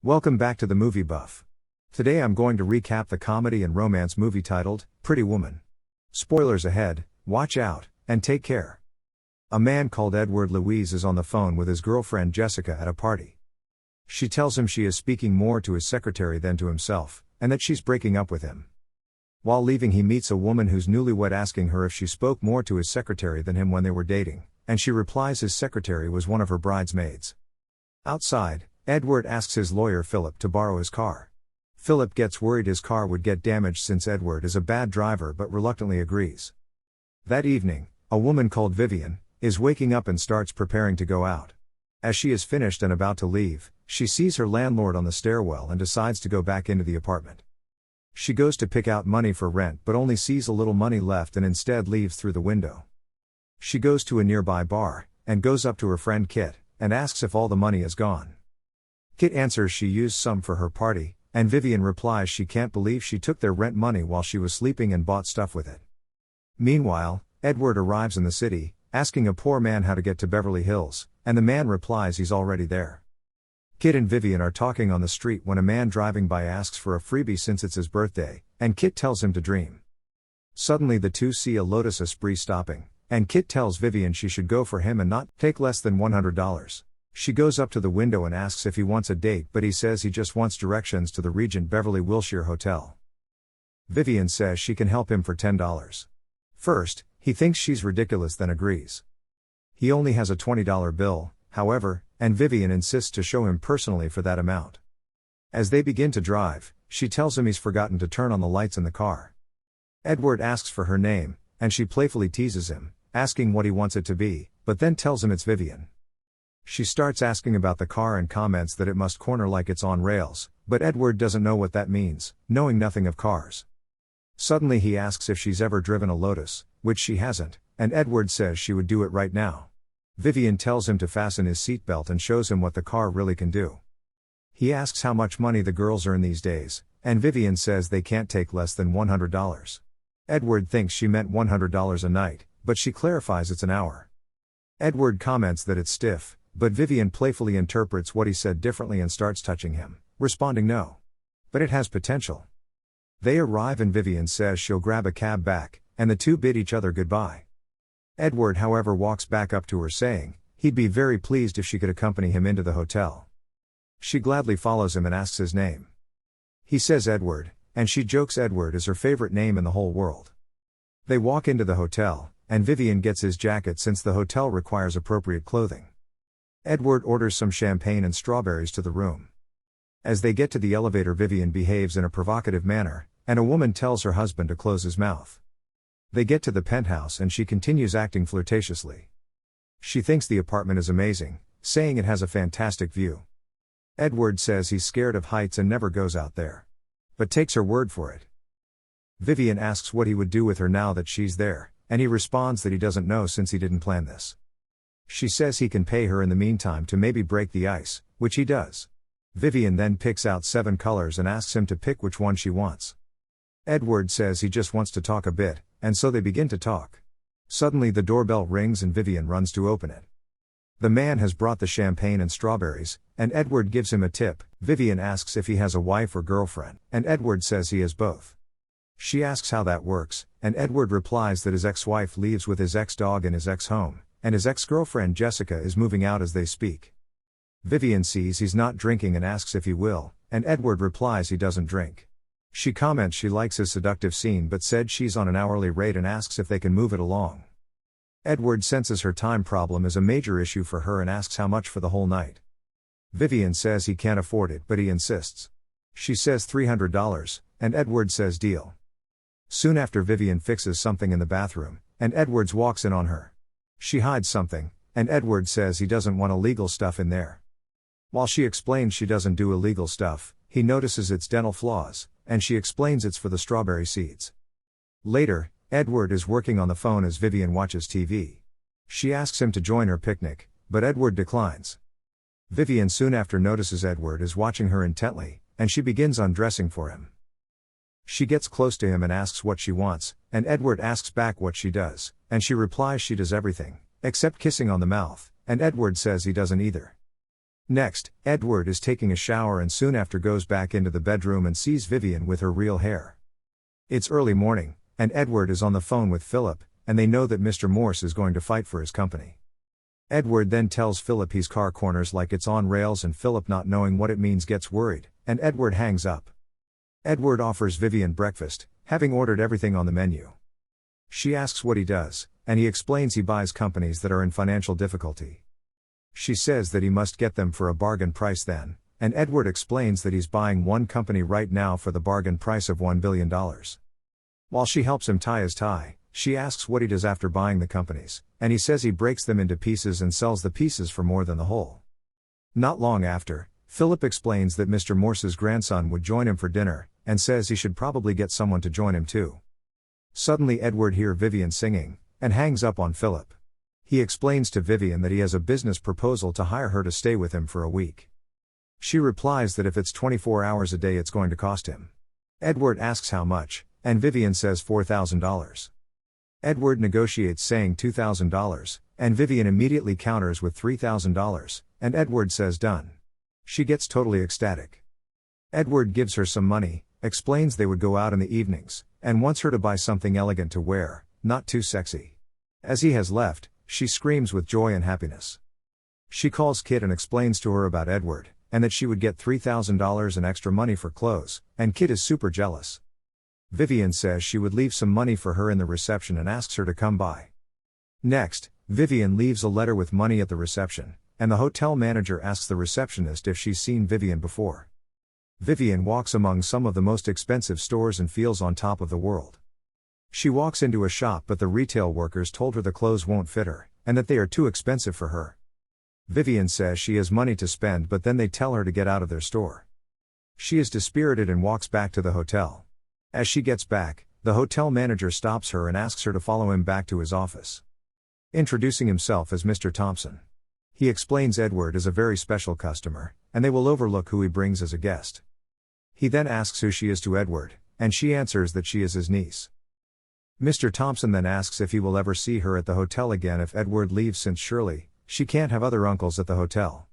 Welcome back to the Movie Buff. Today I'm going to recap the comedy and romance movie titled Pretty Woman. Spoilers ahead, watch out, and take care. A man called Edward Louise is on the phone with his girlfriend Jessica at a party. She tells him she is speaking more to his secretary than to himself, and that she's breaking up with him. While leaving, he meets a woman who's newlywed asking her if she spoke more to his secretary than him when they were dating, and she replies his secretary was one of her bridesmaids. Outside, Edward asks his lawyer Philip to borrow his car. Philip gets worried his car would get damaged since Edward is a bad driver but reluctantly agrees. That evening, a woman called Vivian is waking up and starts preparing to go out. As she is finished and about to leave, she sees her landlord on the stairwell and decides to go back into the apartment. She goes to pick out money for rent but only sees a little money left and instead leaves through the window. She goes to a nearby bar and goes up to her friend Kit and asks if all the money is gone. Kit answers she used some for her party, and Vivian replies she can't believe she took their rent money while she was sleeping and bought stuff with it. Meanwhile, Edward arrives in the city, asking a poor man how to get to Beverly Hills, and the man replies he's already there. Kit and Vivian are talking on the street when a man driving by asks for a freebie since it's his birthday, and Kit tells him to dream. Suddenly the two see a Lotus Esprit stopping, and Kit tells Vivian she should go for him and not take less than $100. She goes up to the window and asks if he wants a date, but he says he just wants directions to the Regent Beverly Wilshire Hotel. Vivian says she can help him for $10. First, he thinks she's ridiculous, then agrees. He only has a $20 bill, however, and Vivian insists to show him personally for that amount. As they begin to drive, she tells him he's forgotten to turn on the lights in the car. Edward asks for her name, and she playfully teases him, asking what he wants it to be, but then tells him it's Vivian. She starts asking about the car and comments that it must corner like it's on rails, but Edward doesn't know what that means, knowing nothing of cars. Suddenly he asks if she's ever driven a Lotus, which she hasn't, and Edward says she would do it right now. Vivian tells him to fasten his seatbelt and shows him what the car really can do. He asks how much money the girls earn these days, and Vivian says they can't take less than $100. Edward thinks she meant $100 a night, but she clarifies it's an hour. Edward comments that it's stiff, but Vivian playfully interprets what he said differently and starts touching him, responding no. But it has potential. They arrive and Vivian says she'll grab a cab back, and the two bid each other goodbye. Edward, however, walks back up to her saying he'd be very pleased if she could accompany him into the hotel. She gladly follows him and asks his name. He says Edward, and she jokes Edward is her favorite name in the whole world. They walk into the hotel, and Vivian gets his jacket since the hotel requires appropriate clothing. Edward orders some champagne and strawberries to the room. As they get to the elevator, Vivian behaves in a provocative manner, and a woman tells her husband to close his mouth. They get to the penthouse and she continues acting flirtatiously. She thinks the apartment is amazing, saying it has a fantastic view. Edward says he's scared of heights and never goes out there, but takes her word for it. Vivian asks what he would do with her now that she's there, and he responds that he doesn't know since he didn't plan this. She says he can pay her in the meantime to maybe break the ice, which he does. Vivian then picks out 7 colors and asks him to pick which one she wants. Edward says he just wants to talk a bit, and so they begin to talk. Suddenly the doorbell rings and Vivian runs to open it. The man has brought the champagne and strawberries, and Edward gives him a tip. Vivian asks if he has a wife or girlfriend, and Edward says he has both. She asks how that works, and Edward replies that his ex-wife lives with his ex-dog in his ex-home, and his ex-girlfriend Jessica is moving out as they speak. Vivian sees he's not drinking and asks if he will, and Edward replies he doesn't drink. She comments she likes his seductive scene but said she's on an hourly rate and asks if they can move it along. Edward senses her time problem is a major issue for her and asks how much for the whole night. Vivian says he can't afford it but he insists. She says $300, and Edward says deal. Soon after, Vivian fixes something in the bathroom, and Edwards walks in on her. She hides something, and Edward says he doesn't want illegal stuff in there. While she explains she doesn't do illegal stuff, he notices it's dental floss, and she explains it's for the strawberry seeds. Later, Edward is working on the phone as Vivian watches TV. She asks him to join her picnic, but Edward declines. Vivian soon after notices Edward is watching her intently, and she begins undressing for him. She gets close to him and asks what she wants, and Edward asks back what she does, and she replies she does everything, except kissing on the mouth, and Edward says he doesn't either. Next, Edward is taking a shower and soon after goes back into the bedroom and sees Vivian with her real hair. It's early morning, and Edward is on the phone with Philip, and they know that Mr. Morse is going to fight for his company. Edward then tells Philip he's car corners like it's on rails, and Philip, not knowing what it means, gets worried, and Edward hangs up. Edward offers Vivian breakfast, having ordered everything on the menu. She asks what he does, and he explains he buys companies that are in financial difficulty. She says that he must get them for a bargain price then, and Edward explains that he's buying one company right now for the bargain price of $1 billion. While she helps him tie his tie, she asks what he does after buying the companies, and he says he breaks them into pieces and sells the pieces for more than the whole. Not long after, Philip explains that Mr. Morse's grandson would join him for dinner, and says he should probably get someone to join him too. Suddenly Edward hears Vivian singing, and hangs up on Philip. He explains to Vivian that he has a business proposal to hire her to stay with him for a week. She replies that if it's 24 hours a day it's going to cost him. Edward asks how much, and Vivian says $4,000. Edward negotiates saying $2,000, and Vivian immediately counters with $3,000, and Edward says done. She gets totally ecstatic. Edward gives her some money, explains they would go out in the evenings, and wants her to buy something elegant to wear, not too sexy. As he has left, she screams with joy and happiness. She calls Kit and explains to her about Edward, and that she would get $3,000 in extra money for clothes, and Kit is super jealous. Vivian says she would leave some money for her in the reception and asks her to come by. Next, Vivian leaves a letter with money at the reception, and the hotel manager asks the receptionist if she's seen Vivian before. Vivian walks among some of the most expensive stores and feels on top of the world. She walks into a shop, but the retail workers told her the clothes won't fit her, and that they are too expensive for her. Vivian says she has money to spend, but then they tell her to get out of their store. She is dispirited and walks back to the hotel. As she gets back, the hotel manager stops her and asks her to follow him back to his office. Introducing himself as Mr. Thompson. He explains Edward is a very special customer, and they will overlook who he brings as a guest. He then asks who she is to Edward, and she answers that she is his niece. Mr. Thompson then asks if he will ever see her at the hotel again if Edward leaves, since surely, she can't have other uncles at the hotel.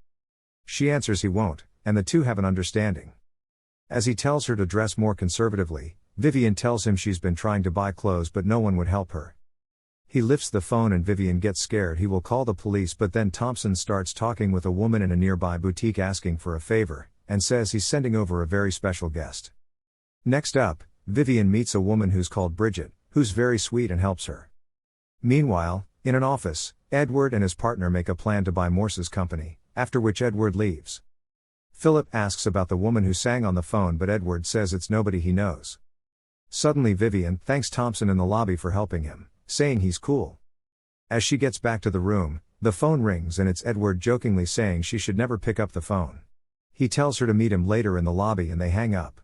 She answers he won't, and the two have an understanding. As he tells her to dress more conservatively, Vivian tells him she's been trying to buy clothes but no one would help her. He lifts the phone and Vivian gets scared he will call the police, but then Thompson starts talking with a woman in a nearby boutique asking for a favor, and says he's sending over a very special guest. Next up, Vivian meets a woman who's called Bridget, who's very sweet and helps her. Meanwhile, in an office, Edward and his partner make a plan to buy Morse's company, after which Edward leaves. Philip asks about the woman who sang on the phone, but Edward says it's nobody he knows. Suddenly Vivian thanks Thompson in the lobby for helping him, saying he's cool. As she gets back to the room, the phone rings and it's Edward jokingly saying she should never pick up the phone. He tells her to meet him later in the lobby and they hang up.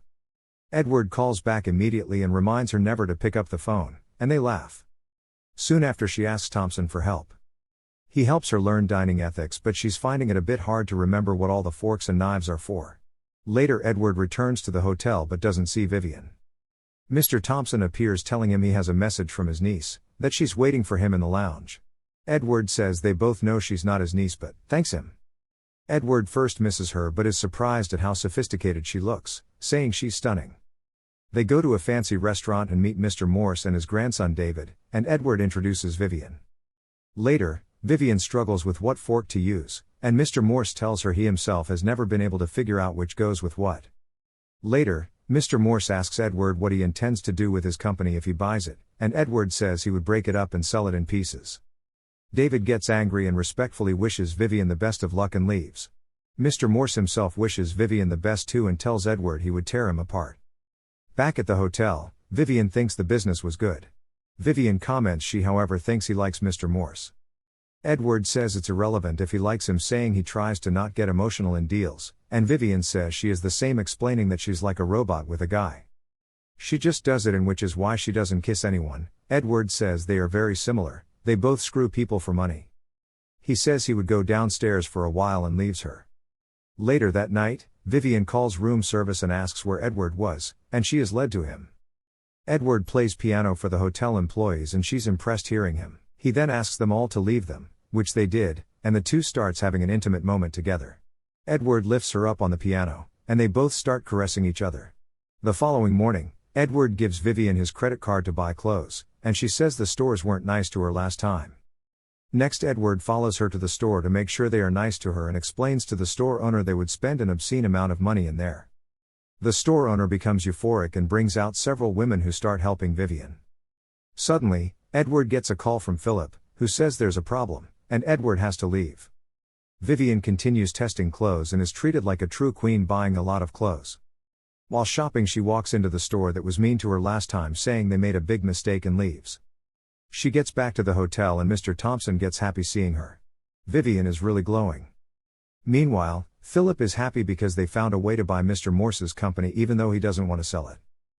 Edward calls back immediately and reminds her never to pick up the phone, and they laugh. Soon after she asks Thompson for help. He helps her learn dining ethics, but she's finding it a bit hard to remember what all the forks and knives are for. Later Edward returns to the hotel but doesn't see Vivian. Mr. Thompson appears telling him he has a message from his niece, that she's waiting for him in the lounge. Edward says they both know she's not his niece but thanks him. Edward first misses her but is surprised at how sophisticated she looks, saying she's stunning. They go to a fancy restaurant and meet Mr. Morse and his grandson David, and Edward introduces Vivian. Later, Vivian struggles with what fork to use, and Mr. Morse tells her he himself has never been able to figure out which goes with what. Later, Mr. Morse asks Edward what he intends to do with his company if he buys it, and Edward says he would break it up and sell it in pieces. David gets angry and respectfully wishes Vivian the best of luck and leaves. Mr. Morse himself wishes Vivian the best too and tells Edward he would tear him apart. Back at the hotel, Vivian thinks the business was good. Vivian comments she however thinks he likes Mr. Morse. Edward says it's irrelevant if he likes him, saying he tries to not get emotional in deals, and Vivian says she is the same, explaining that she's like a robot with a guy. She just does it, and which is why she doesn't kiss anyone. Edward says they are very similar, they both screw people for money. He says he would go downstairs for a while and leaves her. Later that night, Vivian calls room service and asks where Edward was, and she is led to him. Edward plays piano for the hotel employees and she's impressed hearing him. He then asks them all to leave them, which they did, and the two starts having an intimate moment together. Edward lifts her up on the piano, and they both start caressing each other. The following morning, Edward gives Vivian his credit card to buy clothes, and she says the stores weren't nice to her last time. Next, Edward follows her to the store to make sure they are nice to her and explains to the store owner they would spend an obscene amount of money in there. The store owner becomes euphoric and brings out several women who start helping Vivian. Suddenly, Edward gets a call from Philip, who says there's a problem, and Edward has to leave. Vivian continues testing clothes and is treated like a true queen, buying a lot of clothes. While shopping, she walks into the store that was mean to her last time, saying they made a big mistake, and leaves. She gets back to the hotel and Mr. Thompson gets happy seeing her. Vivian is really glowing. Meanwhile, Philip is happy because they found a way to buy Mr. Morse's company even though he doesn't want to sell it.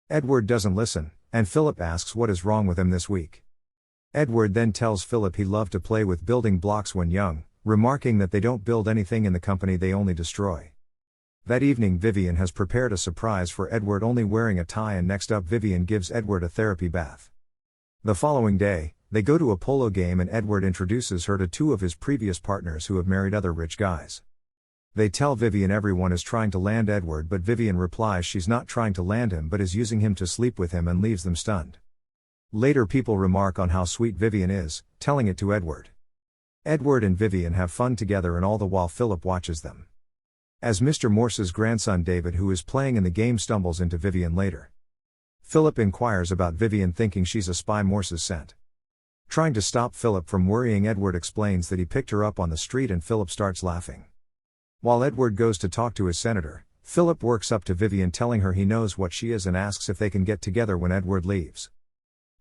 Edward doesn't listen, and Philip asks what is wrong with him this week. Edward then tells Philip he loved to play with building blocks when young, remarking that they don't build anything in the company, they only destroy. That evening, Vivian has prepared a surprise for Edward, only wearing a tie, and next up Vivian gives Edward a therapy bath. The following day, they go to a polo game and Edward introduces her to two of his previous partners who have married other rich guys. They tell Vivian everyone is trying to land Edward, but Vivian replies she's not trying to land him but is using him to sleep with him, and leaves them stunned. Later, people remark on how sweet Vivian is, telling it to Edward. Edward and Vivian have fun together, and all the while Philip watches them. As Mr. Morse's grandson David, who is playing in the game, stumbles into Vivian later. Philip inquires about Vivian, thinking she's a spy Morse's sent. Trying to stop Philip from worrying, Edward explains that he picked her up on the street, and Philip starts laughing. While Edward goes to talk to his senator, Philip works up to Vivian, telling her he knows what she is and asks if they can get together when Edward leaves.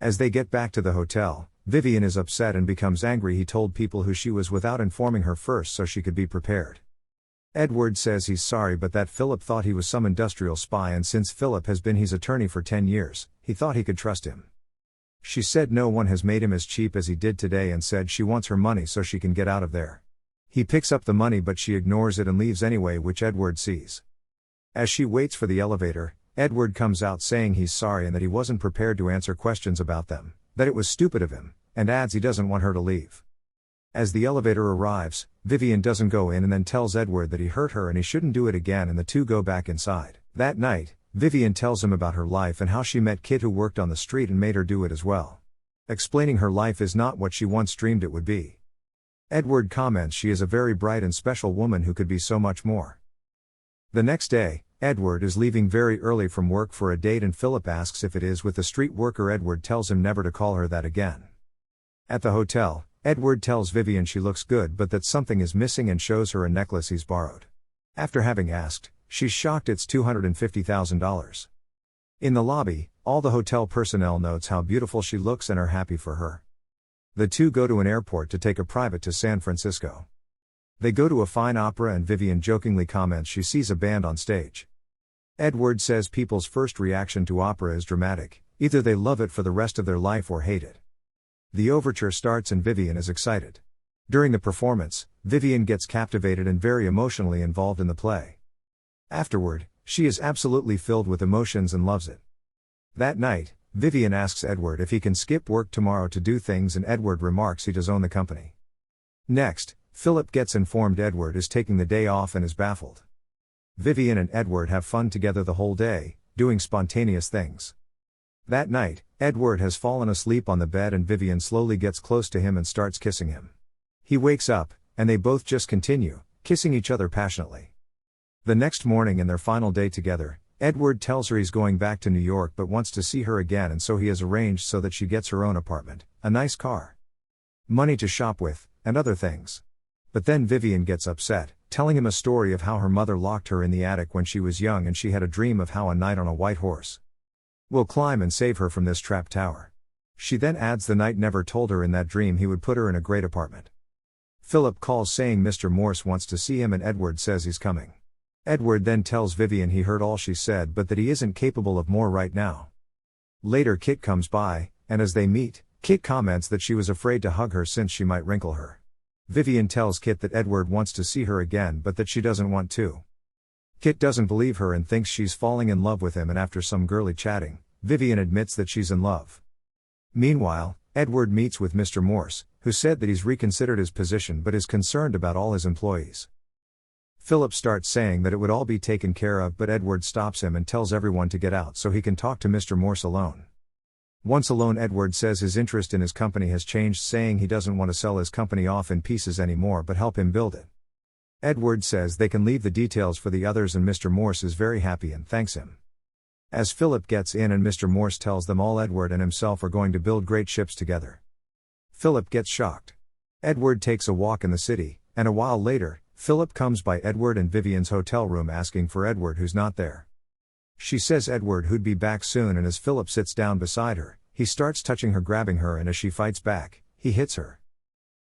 As they get back to the hotel, Vivian is upset and becomes angry he told people who she was without informing her first so she could be prepared. Edward says he's sorry, but that Philip thought he was some industrial spy, and since Philip has been his attorney for 10 years, he thought he could trust him. She said no one has made him as cheap as he did today, and said she wants her money so she can get out of there. He picks up the money but she ignores it and leaves anyway, which Edward sees. As she waits for the elevator, Edward comes out saying he's sorry and that he wasn't prepared to answer questions about them, that it was stupid of him, and adds he doesn't want her to leave. As the elevator arrives, Vivian doesn't go in and then tells Edward that he hurt her and he shouldn't do it again, and the two go back inside. That night, Vivian tells him about her life and how she met Kit, who worked on the street and made her do it as well. Explaining her life is not what she once dreamed it would be. Edward comments she is a very bright and special woman who could be so much more. The next day, Edward is leaving very early from work for a date, and Philip asks if it is with the street worker. Edward tells him never to call her that again. At the hotel, Edward tells Vivian she looks good but that something is missing and shows her a necklace he's borrowed. After having asked, she's shocked it's $250,000. In the lobby, all the hotel personnel notes how beautiful she looks and are happy for her. The two go to an airport to take a private to San Francisco. They go to a fine opera and Vivian jokingly comments she sees a band on stage. Edward says people's first reaction to opera is dramatic, either they love it for the rest of their life or hate it. The overture starts and Vivian is excited. During the performance, Vivian gets captivated and very emotionally involved in the play. Afterward, she is absolutely filled with emotions and loves it. That night, Vivian asks Edward if he can skip work tomorrow to do things, and Edward remarks he does own the company. Next, Philip gets informed Edward is taking the day off and is baffled. Vivian and Edward have fun together the whole day, doing spontaneous things. That night, Edward has fallen asleep on the bed and Vivian slowly gets close to him and starts kissing him. He wakes up, and they both just continue, kissing each other passionately. The next morning, in their final day together, Edward tells her he's going back to New York but wants to see her again, and so he has arranged so that she gets her own apartment, a nice car, money to shop with, and other things. But then Vivian gets upset, telling him a story of how her mother locked her in the attic when she was young and she had a dream of how a knight on a white horse will climb and save her from this trap tower. She then adds the knight never told her in that dream he would put her in a great apartment. Philip calls saying Mr. Morse wants to see him and Edward says he's coming. Edward then tells Vivian he heard all she said but that he isn't capable of more right now. Later Kit comes by, and as they meet, Kit comments that she was afraid to hug her since she might wrinkle her. Vivian tells Kit that Edward wants to see her again but that she doesn't want to. Kit doesn't believe her and thinks she's falling in love with him, and after some girly chatting, Vivian admits that she's in love. Meanwhile, Edward meets with Mr. Morse, who said that he's reconsidered his position but is concerned about all his employees. Philip starts saying that it would all be taken care of, but Edward stops him and tells everyone to get out so he can talk to Mr. Morse alone. Once alone, Edward says his interest in his company has changed, saying he doesn't want to sell his company off in pieces anymore but help him build it. Edward says they can leave the details for the others, and Mr. Morse is very happy and thanks him. As Philip gets in and Mr. Morse tells them all Edward and himself are going to build great ships together. Philip gets shocked. Edward takes a walk in the city, and a while later, Philip comes by Edward and Vivian's hotel room asking for Edward, who's not there. She says Edward who'd be back soon, and as Philip sits down beside her, he starts touching her, grabbing her, and as she fights back, he hits her.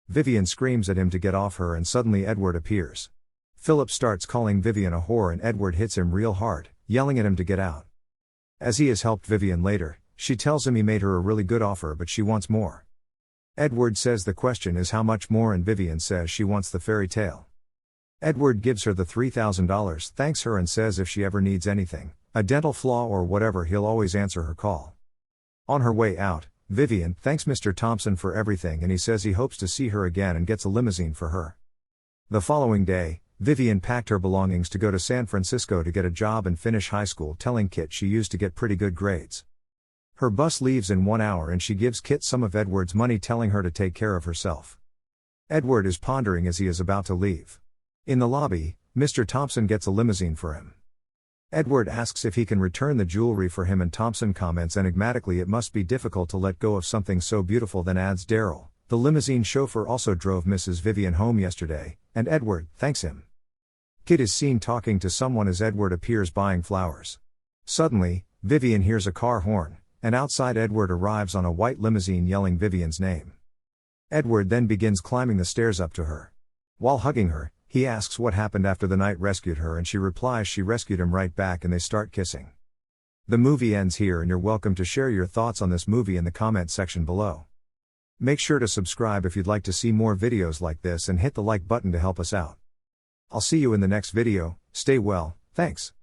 Vivian screams at him to get off her, and suddenly Edward appears. Philip starts calling Vivian a whore and Edward hits him real hard, yelling at him to get out. As he has helped Vivian later, she tells him he made her a really good offer but she wants more. Edward says the question is how much more, and Vivian says she wants the fairy tale. Edward gives her the $3,000, thanks her, and says if she ever needs anything, a dental flaw or whatever, he'll always answer her call. On her way out, Vivian thanks Mr. Thompson for everything and he says he hopes to see her again and gets a limousine for her. The following day, Vivian packed her belongings to go to San Francisco to get a job and finish high school, telling Kit she used to get pretty good grades. Her bus leaves in 1 hour and she gives Kit some of Edward's money, telling her to take care of herself. Edward is pondering as he is about to leave. In the lobby, Mr. Thompson gets a limousine for him. Edward asks if he can return the jewelry for him, and Thompson comments enigmatically it must be difficult to let go of something so beautiful, then adds Daryl, the limousine chauffeur, also drove Mrs. Vivian home yesterday, and Edward thanks him. Kit is seen talking to someone as Edward appears buying flowers. Suddenly, Vivian hears a car horn, and outside Edward arrives on a white limousine yelling Vivian's name. Edward then begins climbing the stairs up to her. While hugging her, he asks what happened after the night rescued her, and she replies she rescued him right back, and they start kissing. The movie ends here, and you're welcome to share your thoughts on this movie in the comment section below. Make sure to subscribe if you'd like to see more videos like this and hit the like button to help us out. I'll see you in the next video. Stay well, thanks.